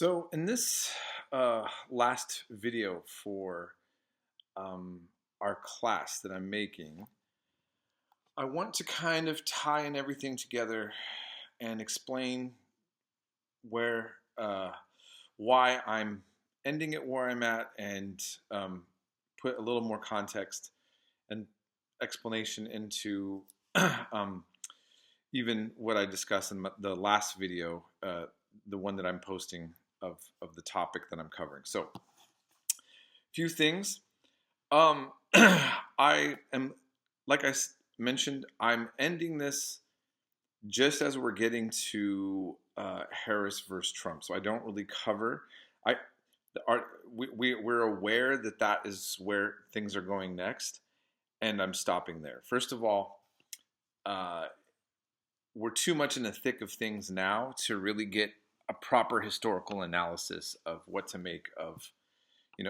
So in this last video for our class that I'm making, I want to kind of tie in everything together and explain where, why I'm ending it where I'm at, and put a little more context and explanation into um, even what I discussed in the last video, the one that I'm posting of the topic that I'm covering. So, few things. I am, like mentioned, I'm ending this just as we're getting to Harris versus Trump. So I don't really cover. I are we're aware that that is where things are going next, and I'm stopping there. First of all, uh, we're too much in the thick of things now to really get a proper historical analysis of what to make of,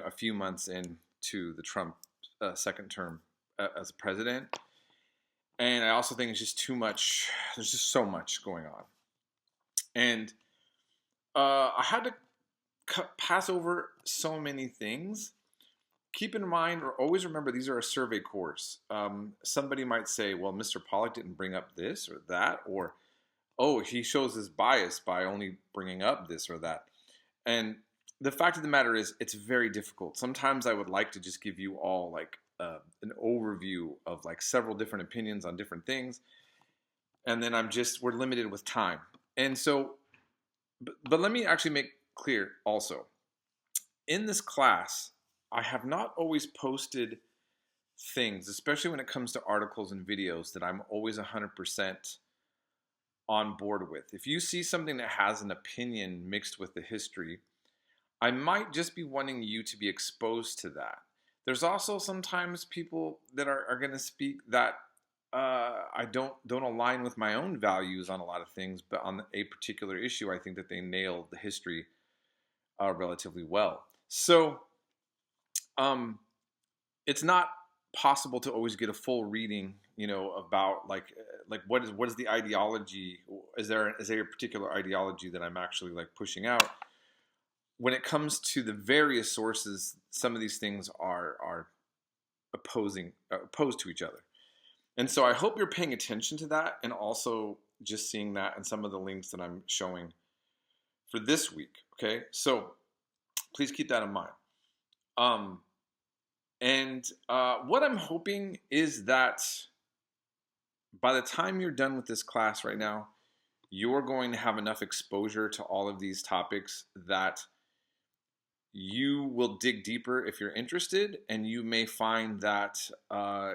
a few months into the Trump second term as a president. And I also think it's just too much. There's just so much going on. And I had to pass over so many things. Keep in mind, or always remember, these are a survey course. Somebody might say, well, Mr. Pollock didn't bring up this or that, or, oh, he shows his bias by only bringing up this or that. And the fact of the matter is, it's very difficult. Sometimes I would like to just give you all like an overview of like several different opinions on different things. And then we're limited with time. And so, but let me actually make clear also, in this class, I have not always posted things, especially when it comes to articles and videos, that I'm always 100% on board with. If you see something that has an opinion mixed with the history, I might just be wanting you to be exposed to that. There's also sometimes people that are going to speak that I don't align with my own values on a lot of things, but on a particular issue, I think that they nailed the history relatively well. So it's not possible to always get a full reading, about like what is the ideology? Is there a particular ideology that I'm actually like pushing out? When it comes to the various sources, some of these things are opposed to each other. And so I hope you're paying attention to that, and also just seeing that in some of the links that I'm showing for this week. Okay, so please keep that in mind. What I'm hoping is that by the time you're done with this class right now, you're going to have enough exposure to all of these topics that you will dig deeper if you're interested, and you may find that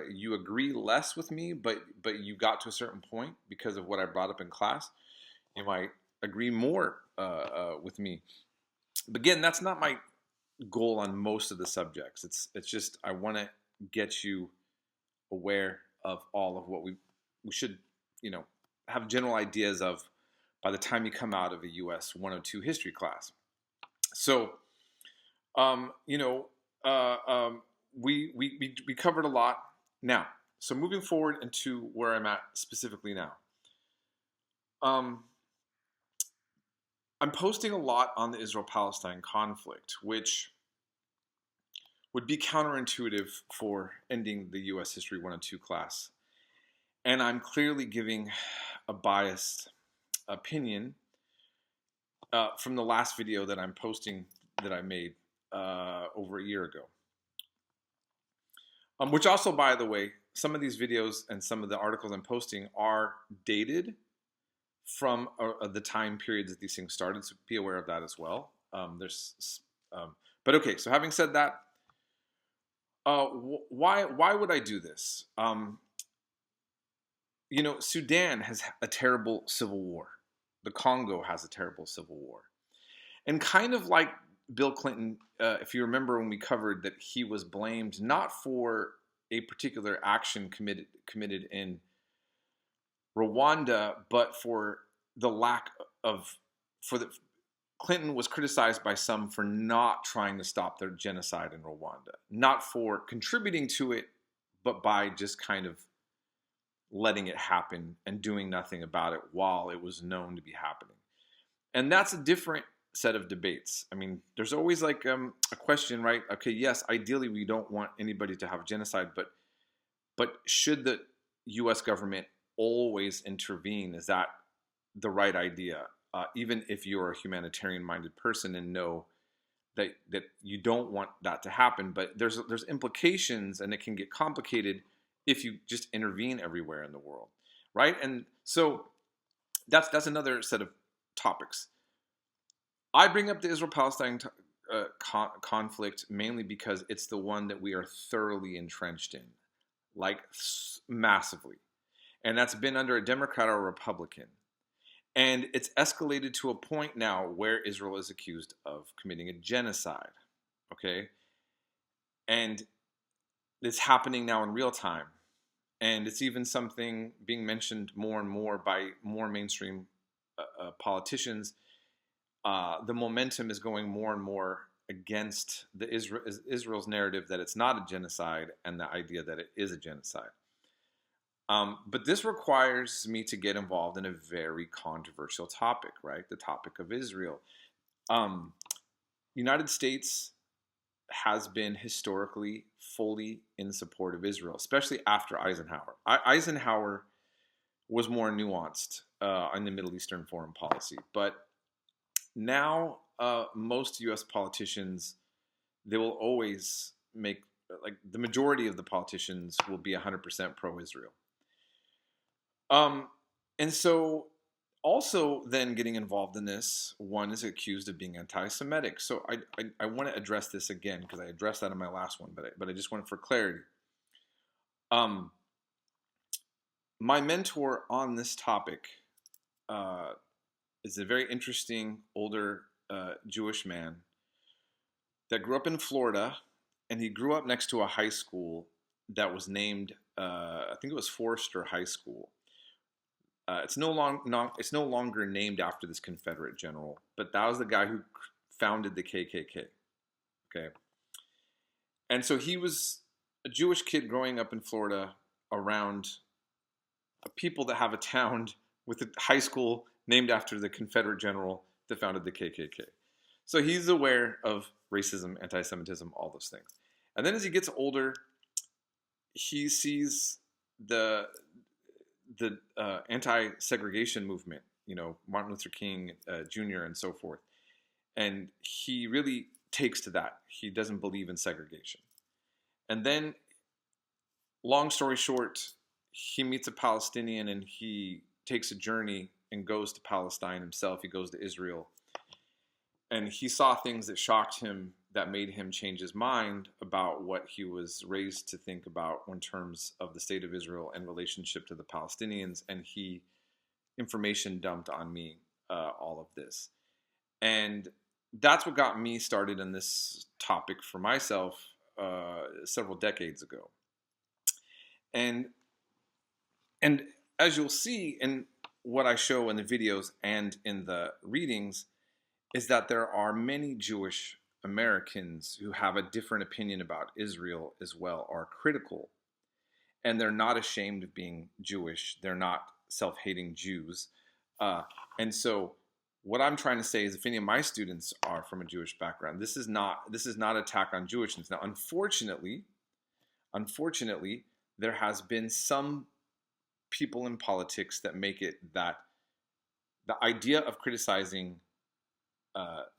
you agree less with me, but you got to a certain point because of what I brought up in class. You might agree more with me. But again, that's not my goal on most of the subjects. It's just I want to get you aware of all of what we should, have general ideas of by the time you come out of a US 102 history class. So, we covered a lot now. So moving forward into where I'm at specifically now. I'm posting a lot on the Israel-Palestine conflict, which would be counterintuitive for ending the U.S. History 102 class. And I'm clearly giving a biased opinion from the last video that I'm posting that I made over a year ago. Which also, by the way, some of these videos and some of the articles I'm posting are dated from the time periods that these things started, so be aware of that as well. But okay, so having said that, why would I do this? Sudan has a terrible civil war. The Congo has a terrible civil war. And kind of like Bill Clinton, if you remember when we covered that he was blamed not for a particular action committed in Rwanda, but for the Clinton was criticized by some for not trying to stop their genocide in Rwanda, not for contributing to it, but by just kind of letting it happen and doing nothing about it while it was known to be happening. And that's a different set of debates. I mean, there's always like a question, right? Okay, yes, ideally we don't want anybody to have genocide, but should the U.S. government always intervene? Is that the right idea? Even if you're a humanitarian-minded person and know that you don't want that to happen, but there's implications, and it can get complicated if you just intervene everywhere in the world, right? And so that's another set of topics. I bring up the Israel-Palestine conflict mainly because it's the one that we are thoroughly entrenched in, like massively, and that's been under a Democrat or a Republican. And it's escalated to a point now where Israel is accused of committing a genocide, okay? And it's happening now in real time. And it's even something being mentioned more and more by more mainstream politicians. The momentum is going more and more against Israel's narrative that it's not a genocide and the idea that it is a genocide. But this requires me to get involved in a very controversial topic, right? The topic of Israel. United States has been historically fully in support of Israel, especially after Eisenhower. Eisenhower was more nuanced in the Middle Eastern foreign policy, but now most U.S. politicians, they will always make, like the majority of the politicians will be 100% pro-Israel. And so also then getting involved in this, one is accused of being anti-Semitic. So I want to address this again because I addressed that in my last one, but I just want it for clarity. My mentor on this topic is a very interesting older Jewish man that grew up in Florida, and he grew up next to a high school that was named, I think it was Forrester High School. It's no longer named after this Confederate general, but that was the guy who founded the KKK. Okay, and so he was a Jewish kid growing up in Florida around people that have a town with a high school named after the Confederate general that founded the KKK. So he's aware of racism, anti-Semitism, all those things. And then as he gets older, he sees the anti-segregation movement, Martin Luther King Jr. and so forth. And he really takes to that. He doesn't believe in segregation. And then, long story short, he meets a Palestinian and he takes a journey and goes to Palestine himself. He goes to Israel. And he saw things that shocked him, that made him change his mind about what he was raised to think about in terms of the state of Israel and relationship to the Palestinians. And he information dumped on me all of this. And that's what got me started in this topic for myself several decades ago. And as you'll see in what I show in the videos and in the readings, is that there are many Jewish Americans who have a different opinion about Israel as well, are critical, and they're not ashamed of being Jewish. They're not self-hating Jews. And so what I'm trying to say is, if any of my students are from a Jewish background, this is not attack on Jewishness. Now, unfortunately, there has been some people in politics that make it that the idea of criticizing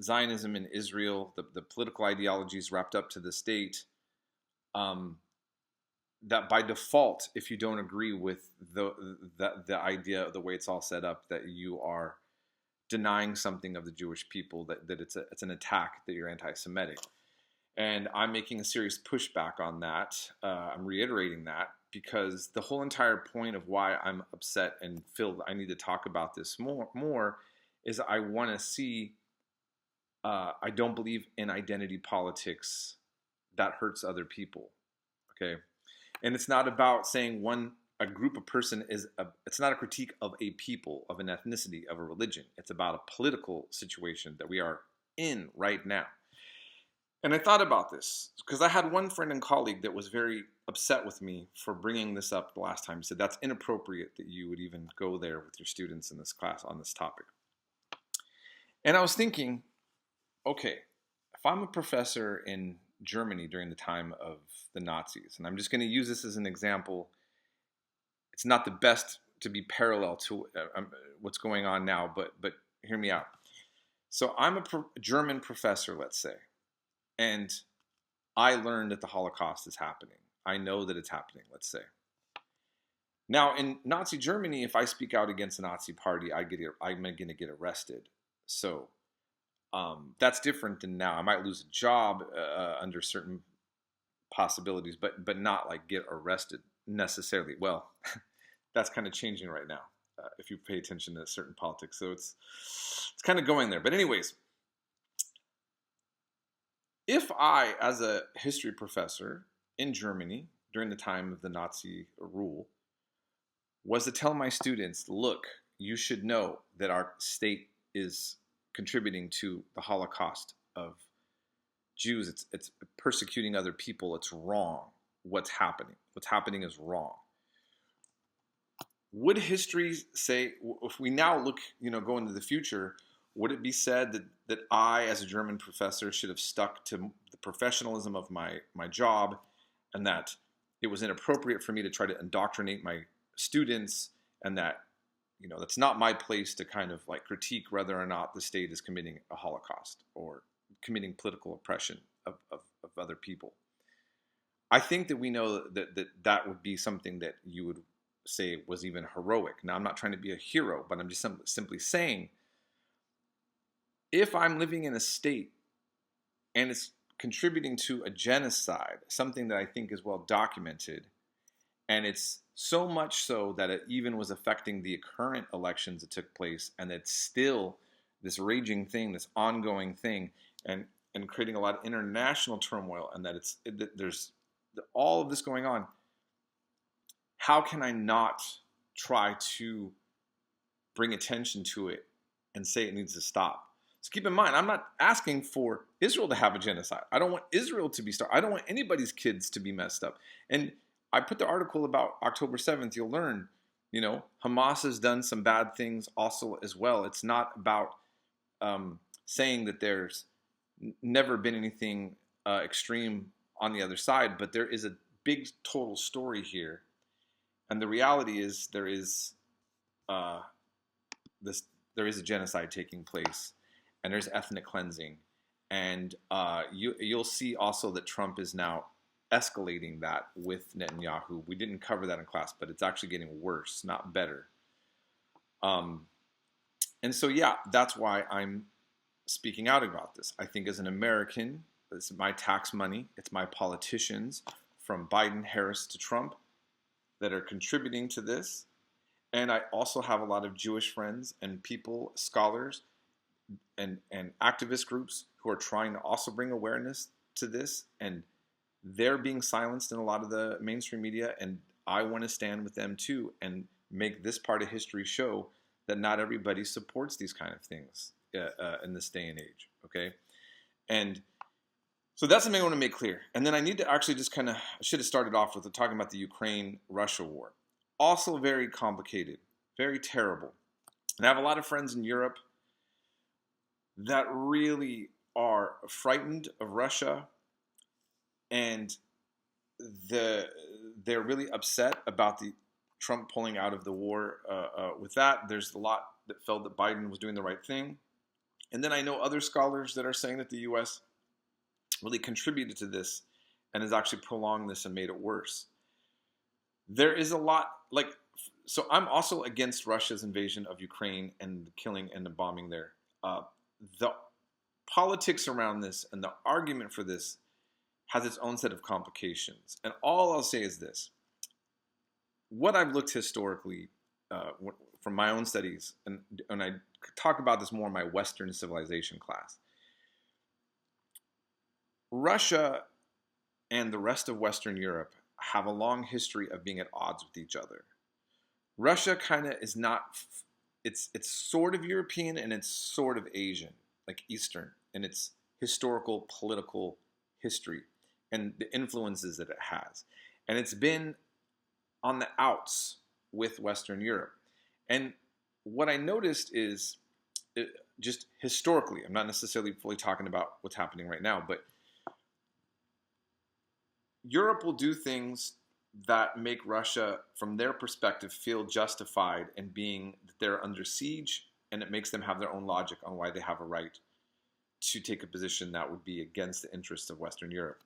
Zionism in Israel, the political ideologies wrapped up to the state, that by default, if you don't agree with the idea of the way it's all set up, that you are denying something of the Jewish people, that it's an attack, that you're anti-Semitic. And I'm making a serious pushback on that. I'm reiterating that because the whole entire point of why I'm upset and feel I need to talk about this more is I want to see. I don't believe in identity politics that hurts other people. Okay, and it's not about saying a group of person it's not a critique of a people, of an ethnicity, of a religion. It's about a political situation that we are in right now. And I thought about this because I had one friend and colleague that was very upset with me for bringing this up the last time. He said, that's inappropriate that you would even go there with your students in this class on this topic. And I was thinking, okay, if I'm a professor in Germany during the time of the Nazis, and I'm just going to use this as an example, it's not the best to be parallel to what's going on now, but hear me out. So I'm a German professor, let's say, and I learned that the Holocaust is happening. I know that it's happening, let's say. Now, in Nazi Germany, if I speak out against the Nazi party, I'm going to get arrested. So that's different than now. I might lose a job under certain possibilities, but not like get arrested necessarily. Well, that's kind of changing right now if you pay attention to certain politics. So it's kind of going there. But anyways, if I, as a history professor in Germany during the time of the Nazi rule, was to tell my students, look, you should know that our state is contributing to the Holocaust of Jews. It's persecuting other people. It's wrong. What's happening? What's happening is wrong. Would history say, if we now look, go into the future, would it be said that I, as a German professor, should have stuck to the professionalism of my job, and that it was inappropriate for me to try to indoctrinate my students, and that that's not my place to kind of like critique whether or not the state is committing a Holocaust or committing political oppression of other people? I think that we know that would be something that you would say was even heroic. Now, I'm not trying to be a hero, but I'm just simply saying, if I'm living in a state and it's contributing to a genocide, something that I think is well documented, and it's so much so that it even was affecting the current elections that took place, and it's still this raging thing, this ongoing thing, and creating a lot of international turmoil, and that there's all of this going on. How can I not try to bring attention to it and say it needs to stop? So keep in mind, I'm not asking for Israel to have a genocide. I don't want Israel to be starved. I don't want anybody's kids to be messed up. And I put the article about October 7th. You'll learn, Hamas has done some bad things also as well. It's not about saying that there's never been anything extreme on the other side, but there is a big total story here. And the reality is there is a genocide taking place, and there's ethnic cleansing, and you'll see also that Trump is now escalating that with Netanyahu. We didn't cover that in class, but it's actually getting worse, not better. And so, yeah, that's why I'm speaking out about this. I think as an American, it's my tax money, it's my politicians from Biden, Harris to Trump that are contributing to this. And I also have a lot of Jewish friends and people, scholars, and activist groups who are trying to also bring awareness to this, and they're being silenced in a lot of the mainstream media, and I want to stand with them too and make this part of history show that not everybody supports these kind of things in this day and age, okay? And so that's something I want to make clear. And then I need to actually just kind of, I should have started off with talking about the Ukraine-Russia war. Also very complicated, very terrible. And I have a lot of friends in Europe that really are frightened of Russia, and they're really upset about the Trump pulling out of the war. With that, there's a lot that felt that Biden was doing the right thing. And then I know other scholars that are saying that the U.S. really contributed to this and has actually prolonged this and made it worse. There is a lot, so I'm also against Russia's invasion of Ukraine and the killing and the bombing there. The politics around this and the argument for this has its own set of complications. And all I'll say is this. What I've looked historically from my own studies, and I talk about this more in my Western civilization class, Russia and the rest of Western Europe have a long history of being at odds with each other. Russia kind of is not, it's sort of European and it's sort of Asian, like Eastern, in its historical, political history and the influences that it has. And it's been on the outs with Western Europe. And what I noticed is just historically, I'm not necessarily fully talking about what's happening right now, but Europe will do things that make Russia, from their perspective, feel justified in being that they're under siege, and it makes them have their own logic on why they have a right to take a position that would be against the interests of Western Europe.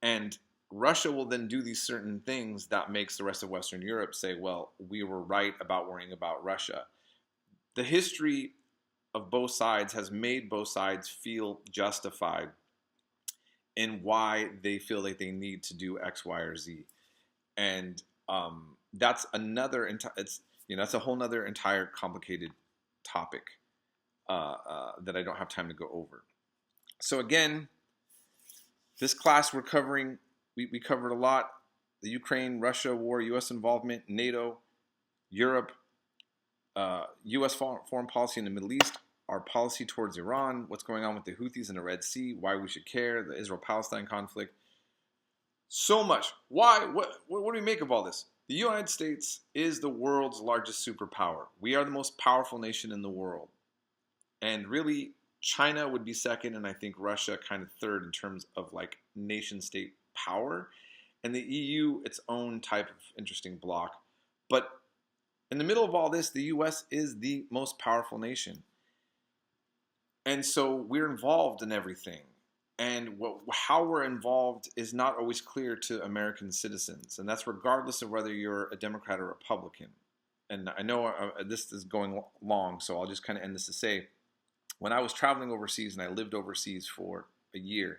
And Russia will then do these certain things that makes the rest of Western Europe say, well, we were right about worrying about Russia. The history of both sides has made both sides feel justified in why they feel like they need to do X, Y, or Z. And that's another, that's a whole nother entire complicated topic that I don't have time to go over. So again, this class we're covering, we covered a lot: the Ukraine-Russia war, U.S. involvement, NATO, Europe, U.S. foreign policy in the Middle East, our policy towards Iran, what's going on with the Houthis in the Red Sea, why we should care, the Israel-Palestine conflict. So much. Why? What do we make of all this? The United States is the world's largest superpower. We are the most powerful nation in the world. And really, China would be second, and I think Russia kind of third in terms of like nation state power. And the EU, its own type of interesting bloc. But in the middle of all this, the US is the most powerful nation. And so we're involved in everything. And how we're involved is not always clear to American citizens. And that's regardless of whether you're a Democrat or Republican. And I know this is going long, so I'll just kind of end this to say, when I was traveling overseas, and I lived overseas for a year,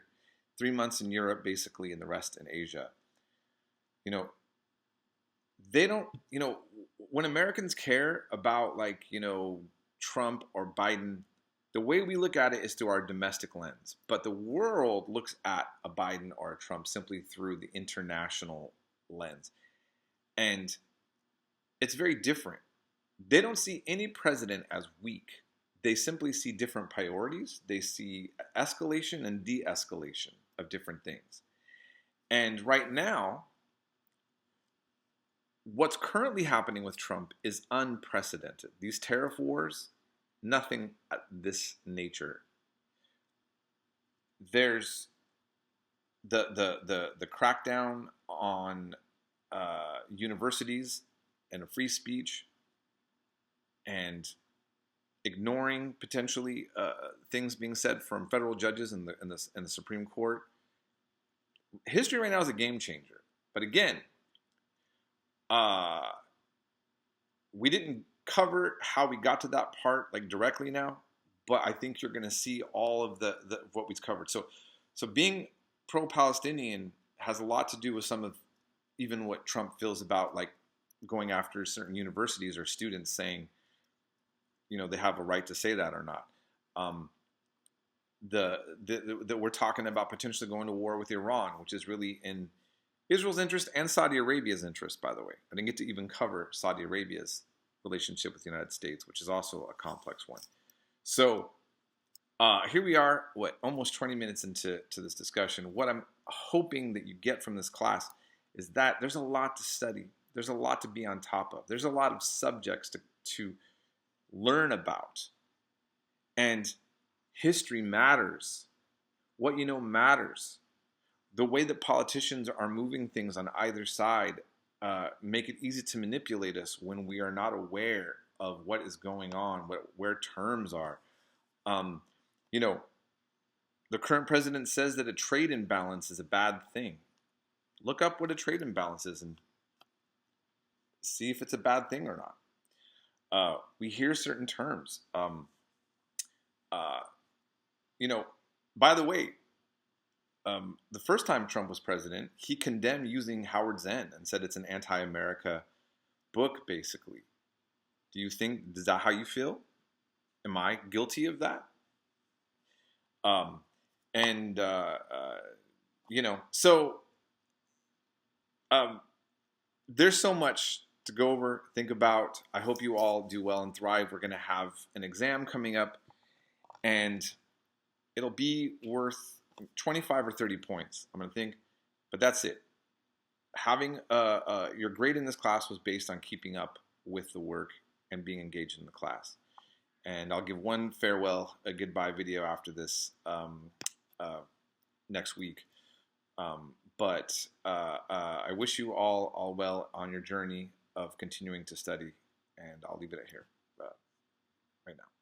3 months in Europe, basically, and the rest in Asia, they don't, when Americans care about, like, Trump or Biden, the way we look at it is through our domestic lens. But the world looks at a Biden or a Trump simply through the international lens. And it's very different. They don't see any president as weak. They simply see different priorities. They see escalation and de-escalation of different things. And right now, what's currently happening with Trump is unprecedented. These tariff wars, nothing at this nature. There's the crackdown on universities and free speech, and ignoring potentially things being said from federal judges in the Supreme Court. History right now is a game changer. But again, we didn't cover how we got to that part like directly now, but I think you're going to see all of the what we've covered. So being pro-Palestinian has a lot to do with some of even what Trump feels about, like, going after certain universities or students, saying, they have a right to say that or not. That we're talking about potentially going to war with Iran, which is really in Israel's interest and Saudi Arabia's interest, by the way. I didn't get to even cover Saudi Arabia's relationship with the United States, which is also a complex one. So here we are, almost 20 minutes into this discussion. What I'm hoping that you get from this class is that there's a lot to study. There's a lot to be on top of. There's a lot of subjects to learn about. And history matters. What you know matters. The way that politicians are moving things on either side make it easy to manipulate us when we are not aware of what is going on, where terms are. The current president says that a trade imbalance is a bad thing. Look up what a trade imbalance is and see if it's a bad thing or not. We hear certain terms. By the way, the first time Trump was president, he condemned using Howard's End and said it's an anti-America book, basically. Is that how you feel? Am I guilty of that? There's so much to go over, think about. I hope you all do well and thrive. We're going to have an exam coming up, and it'll be worth 25 or 30 points, I'm going to think, but that's it. Having your grade in this class was based on keeping up with the work and being engaged in the class. And I'll give one farewell, a goodbye video after this uh, next week. But I wish you all well on your journey of continuing to study, and I'll leave it at here right now.